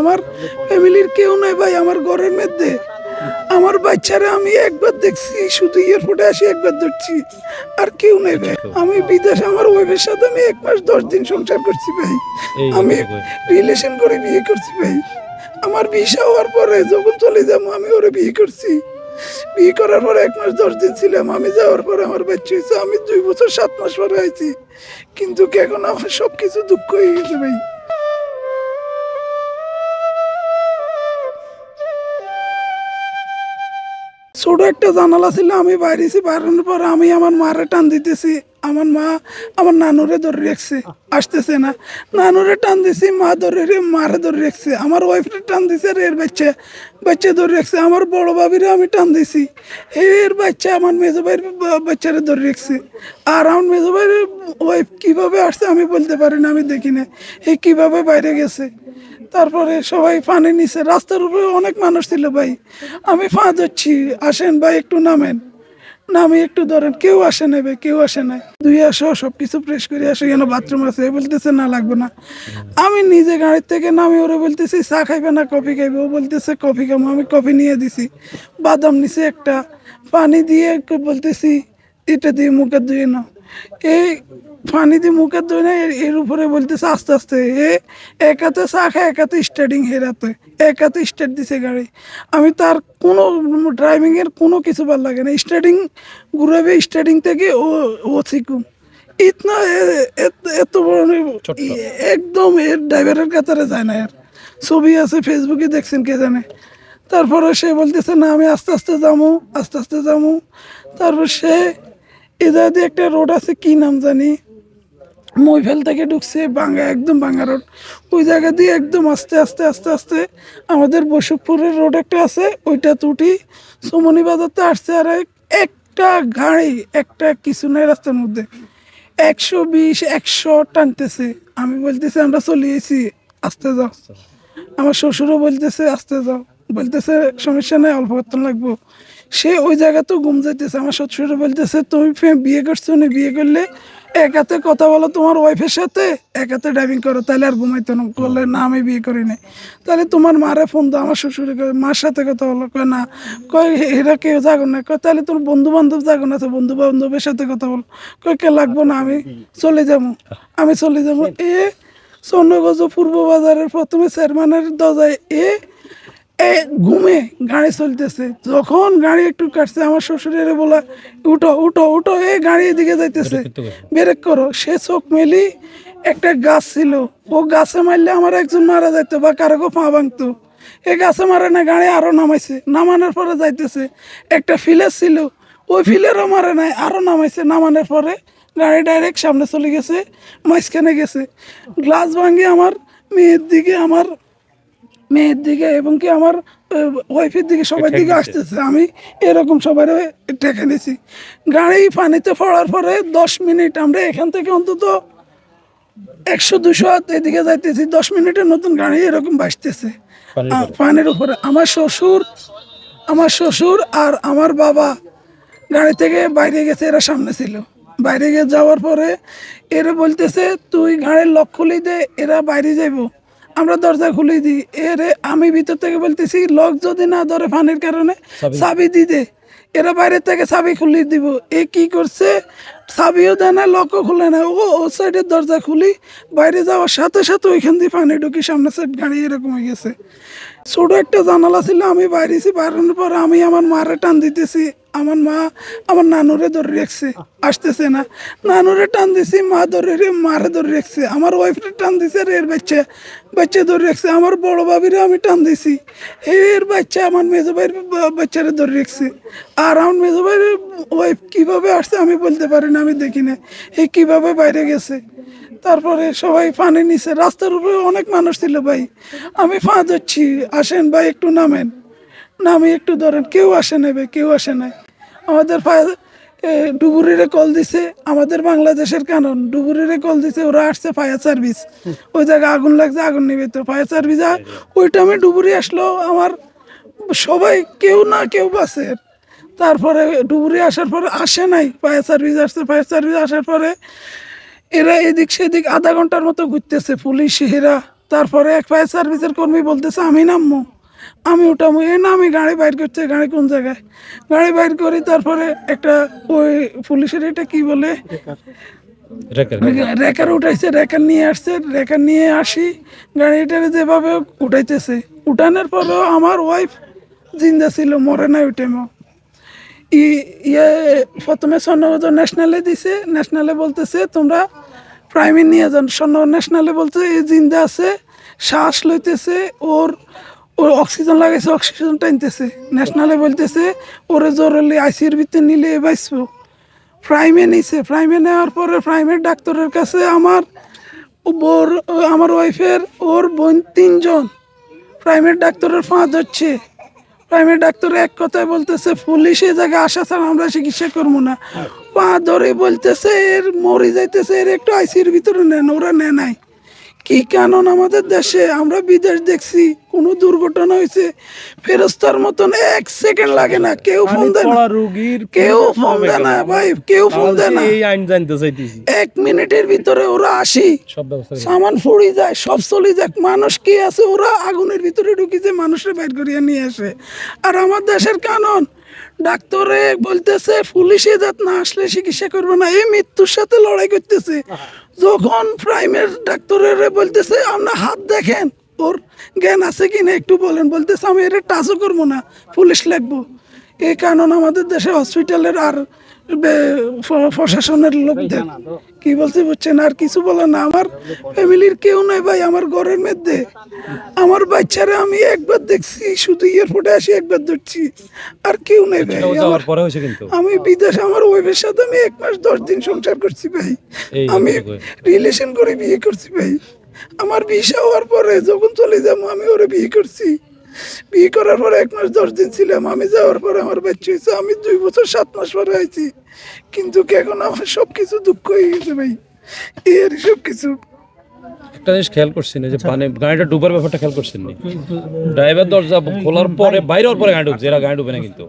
আমার ফ্যামিলির কেউ নাই ভাই আমার ঘরের মধ্যে। আমার বাচ্চারা আমি একবার দেখছি, শুধু এয়ারপোর্টে আসি একবার ধরছি, আর কেউ নেই ভাই। আমি বিদেশ আমার ওয়াইফের সাথে আমি 1 মাস 10 দিন সংসার করছি ভাই। আমি রিলেশন করে বিয়ে করছি ভাই। আমার ভিসা হওয়ার পরে যখন চলে যাবো আমি ওরে বিয়ে করছি। বিয়ে করার পরে 1 মাস 10 দিন ছিলাম। আমি যাওয়ার পরে আমার বাচ্চা হয়েছে। আমি 2 বছর 7 মাস পরে আইছি, কিন্তু এখন আমার সবকিছু দুঃখ হয়ে গেছে ভাই। ছোট একটা জানালা ছিল, আমি বাইরেছি। বাইরানোর পর আমি আমার মারে টান দিতেছি, আমার মা আমার নানুরে ধরে রেখছে, আসতেছে না। নানুরে টান দিছি, মা ধরে মারে ধরে রেখছে। আমার ওয়াইফরে টান দিছে, আর এর বাচ্চা ধরে রেখছে। আমার বড় ভাবিরে আমি টান দিছি, এর বাচ্চা আমার মেজো ভাইয়ের বাচ্চারে ধরে রেখছে। আর আমার মেজো ভাইয়ের ওয়াইফ কিভাবে আসছে আমি বলতে পারি না, আমি দেখি না এই কিভাবে বাইরে গেছে। তারপরে সবাই পানি নিছে, রাস্তার উপরে অনেক মানুষ ছিল ভাই। আমি ফা ধরছি, আসেন ভাই একটু নামেন, নামি একটু ধরেন। কেউ আসে নাই ভাই, কেউ আসে নাই। দুই আসো সবকিছু ফ্রেশ করে আসো, কেন বাথরুম আছে বলতেছে না লাগবে না। আমি নিজে গাড়ির থেকে নামি ওরে বলতেছি চা খাইবে না কফি খাইবে, ও বলতেছে কফি খাবো। আমি কফি নিয়ে দিছি, বাদাম নিছে একটা, পানি দিয়ে বলতেছি এটা দিয়ে মুখে ধুয়ে নাও। এই পানি দিয়ে মুখে ধুয়ে না, এর উপরে বলতেছে আস্তে আস্তে। এক হাতে চা খায়, এক হাতে স্টার্টিং, হেরাতে এক হাতে স্টার্ট দিছে গাড়ি। আমি তার কোনো ড্রাইভিং এর কোনো কিছু ভালো লাগে না। স্টার্টিং ঘুরাবে, স্টার্টিং থেকে ও শিখুন ইতনা এত বড় একদম এর ড্রাইভারের কাতারে যায় না। এর ছবি আছে ফেসবুকে, দেখছেন কে জানে। তারপরে সে বলতেছে না আমি আস্তে আস্তে যাবো, আস্তে আস্তে যাবো। তারপর সে এদের দিয়ে একটা রোড আছে, কি নাম জানি, মইফেল থেকে ঢুকছে বাঙ্গা, একদম বাঙ্গা রোড। ওই জায়গা দিয়ে একদম আস্তে আস্তে আস্তে আস্তে আমাদের বৈশকপুরের রোড একটা আছে, ওইটা তুটি সুমনি বাজারতে আসছে। আর একটা গাড়ি, একটা কিছু নাই রাস্তার মধ্যে, 120 100 টানতেছে। আমি বলতেছি আমরা চলে এসেছি, আস্তে যাও। আমার শ্বশুরও বলতেছে আস্তে যাও, বলতেছে সমস্যা নেই, অল্প করতে লাগবো। সে ওই জায়গাতেও ঘুম যাইতেছে। আমার শ্বশুরও বলতেছে তুমি বিয়ে করছো না, বিয়ে করলে এক হাতে কথা বলো তোমার ওয়াইফের সাথে, এক হাতে ড্রাইভিং করো, তাহলে আর ঘুমাইতো না। বললে না আমি বিয়ে করি নাই। তাহলে তোমার মারে ফোন দাও। আমার শ্বশুরে মার সাথে কথা বলো, কয় না, কয় এরা কেউ যাগো না। কয় তাহলে তোর বন্ধু বান্ধব যাগো না, বন্ধু বান্ধবের সাথে কথা বলো। কয় কে লাগবো না, আমি চলে যাবো, আমি চলে যাবো। চন্নগঞ্জ পূর্ব বাজারের প্রথমে চেয়ারম্যানের দরজায় ঘুমে গাড়ি চলতেছে। যখন গাড়ি একটু কাটছে, আমার শ্বশুরের বলা উঠো উঠো উঠো, গাড়ি এদিকে যাইতেছে, ব্রেক করো। সে চোখ মেলি, একটা গাছ ছিল, ও গাছে মারলে আমার একজন মারা যাইতো বা কারো পা ভাঙতো। এই গাছে মারে না, গাড়ি আরো নামাইছে, নামানোর পরে যাইতেছে। একটা ফিলার ছিল, ওই ফিলারও মারে নাই, আরো নামাইছে। নামানোর পরে গাড়ি ডাইরেক্ট সামনে চলে গেছে, মাঝখানে গেছে। গ্লাস ভাঙিয়ে আমার মেয়ের দিকে এবং কি আমার ওয়াইফের দিকে, সবার দিকে আসতেছে। আমি এরকম সবাই ঠেকে নিয়েছি। গাড়ি পানিতে পড়ার পরে 10 মিনিট আমরা এখান থেকে অন্তত 100-200 হাত এদিকে যাইতেছি, 10 মিনিটের নতুন গাড়ি এরকম ভাসতেছে পানির উপরে। আমার শ্বশুর আর আমার বাবা গাড়ি থেকে বাইরে গেছে, এরা সামনে ছিল। বাইরে গিয়ে যাওয়ার পরে এরা বলতেছে তুই গাড়ির লক খুলে দে, এরা বাইরে যাইবো। আমরা দরজা খুলে দিই। আমি ভিতর থেকে বলতেছি লক যদি না ধরে পানির কারণে চাবি দি দে। এরা বাইরে থেকে চাবি খুলে দিব। কি করছে, চাবিও দেয় না, লকও খুলে না। ও সাইডের দরজা খুলি, বাইরে যাওয়ার সাথে সাথে ওইখান দিয়ে পানি ঢুকি, সামনে সাইড গাড়ি এরকম হয়ে গেছে। ছোট একটা জানালা ছিল, আমি বাইরেছি। বাইরানোর পর আমি আমার মারে টান দিতেছি, আমার মা আমার নানুরে ধরে রেখছে, আসতেছে না। নানুরে টান দিছি, মারে ধরে রেখছে। আমার ওয়াইফরে টান দিছে, আর এর বাচ্চা ধরে রেখছে। আমার বড় ভাবিরে আমি টান দিছি, এর বাচ্চা আমার মেজো ভাইয়ের বাচ্চারে ধরে রেখছে। আর আমার মেজো ভাইয়ের ওয়াইফ কিভাবে আসছে আমি বলতে পারি না, আমি দেখি না কিভাবে বাইরে গেছে। তারপরে সবাই পানি নিছে, রাস্তার উপরে অনেক মানুষ ছিল ভাই। আমি ফা ধরছি, আসেন ভাই একটু নামেন, নামি একটু ধরেন। কেউ আসে নাই ভাই, কেউ আসে নাই। আমাদের ডুবুরিরে কল দিছে, আমাদের বাংলাদেশের কারণ ডুবুরিরে কল দিছে, ওরা আসছে ফায়ার সার্ভিস। ওই জায়গায় আগুন লাগছে, আগুন নিবে তো ফায়ার সার্ভিস। ওই টাইমে ডুবুরি আসলো, আমার সবাই কেউ না কেউ বাসে। তারপরে ডুবুরি আসার পরে আসে নাই, ফায়ার সার্ভিস আসছে। ফায়ার সার্ভিস আসার পরে এরা এদিক সেদিক আধা ঘন্টার মতো ঘুরতেছে, পুলিশ এরা। তারপরে এক ফায়ার সার্ভিসের কর্মী বলতেছে আমি নামবো, আমি উঠামো, এ না আমি গাড়ি বাইর করছে, গাড়ি কোন জায়গায়, গাড়ি বাইর করি। তারপরে একটা ওই পুলিশের এটা কি বলে রেকার উঠাইছে, রেকার নিয়ে আসছে, রেকার নিয়ে আসি গাড়িটারে যেভাবে উঠাইতেছে, উঠানোর পরেও আমার ওয়াইফ জিন্দা ছিল, মরে নাই ওই টাইমও। ইয়ে প্রথমে স্বর্ণগর ন্যাশনালে দিছে, ন্যাশনালে বলতেছে তোমরা প্রাইমে নিয়ে যান, স্বর্ণগর ন্যাশনালে বলছে এই জিন্দা আছে, শ্বাস লইতেছে, ওর ওর অক্সিজেন লাগাইছে, অক্সিজেন টানতেছে। ন্যাশনালে বলতেছে ওরে জরুরি আইসিউর ভিতরে নিলে বাঁচবো। প্রাইমে নিছে, প্রাইমে নেওয়ার পরে প্রাইমের ডাক্তারের কাছে আমার ওয়াইফের ওর বোন 3 জন প্রাইমের ডাক্তারের ফাঁদ হচ্ছে। প্রাইমের ডাক্তার এক কথায় বলতেছে পুলিশ এই জায়গায় আসা ছাড়া আমরা চিকিৎসা করবো না। পা ধরে বলতেছে এর মরে যাইতেছে, এর একটু আইসির ভিতরে নেন, ওরা নেয় নাই। কি কারণ আমাদের দেশে আমরা বিদেশ দেখছি কোনো দুর্ঘটনা হয়েছে ফেরস্তার মতন 1 সেকেন্ড লাগে না, কেউ ফোন দেয় না, কেউ ফোন দেয় না ভাই, কেউ ফোন দেয় না। 1 মিনিটের ভিতরে ওরা আসি, সামান ফুড়ি যায়, সব চলে যাক, মানুষ কি আছে ওরা আগুনের ভিতরে ঢুকি যে মানুষের বাইর করিয়া নিয়ে আসে। আর আমার দেশের কানুন ডাক্তারে বলতেছে পুলিশে যাত না আসলে চিকিৎসা করবে না, এই মৃত্যুর সাথে লড়াই করতেছে। যখন প্রাইমের ডাক্তারের বলতেছে আপনার হাত দেখেন ওর জ্ঞান আছে কিনা একটু বলেন, বলতেছে আমি এটা টাচও করবো না, পুলিশ লাগবো। এই কারণ আমাদের দেশে হসপিটালের আর প্রশাসনের লোকদের কি বলছে বুঝছেন, আর কিছু বলে না। আমার ফ্যামিলির কেউ নাই ভাই, আমার ঘরের মধ্যে আমার বাচ্চারা আমি একবার দেখছি, শুধু এয়ারপোর্টে আসি একবার ধরছি, আর কেউ নেই ভাই। আমি বিদেশ আমার ওয়াইফের সাথে আমি 1 মাস 10 দিন সংসার করছি ভাই, আমি রিলেশন করে বিয়ে করছি ভাই। আমার ভিসা হওয়ার পরে যখন চলে যাবো আমি ওরে বিয়ে করছি, বিয়ে করার পরে 1 মাস 10 দিন ছিলাম, আমি যাওয়ার পরে আমার বাচ্চা হয়েছে, আমি 2 বছর 7 মাস পরে আইছি। কিন্তু এখন আমার সবকিছু দুঃখ হয়ে গেছে ভাই, এর সবকিছু। একটা জিনিস খেয়াল করছেন যে মানে গাড়িটা ডুবার ব্যাপারটা খেয়াল করছেন নি? ড্রাইভার দরজা খোলার পরে বাইরে হওয়ার পরে গাড়ি ঢুকছে, এরা গাড়ি ডুবে না কিন্তু।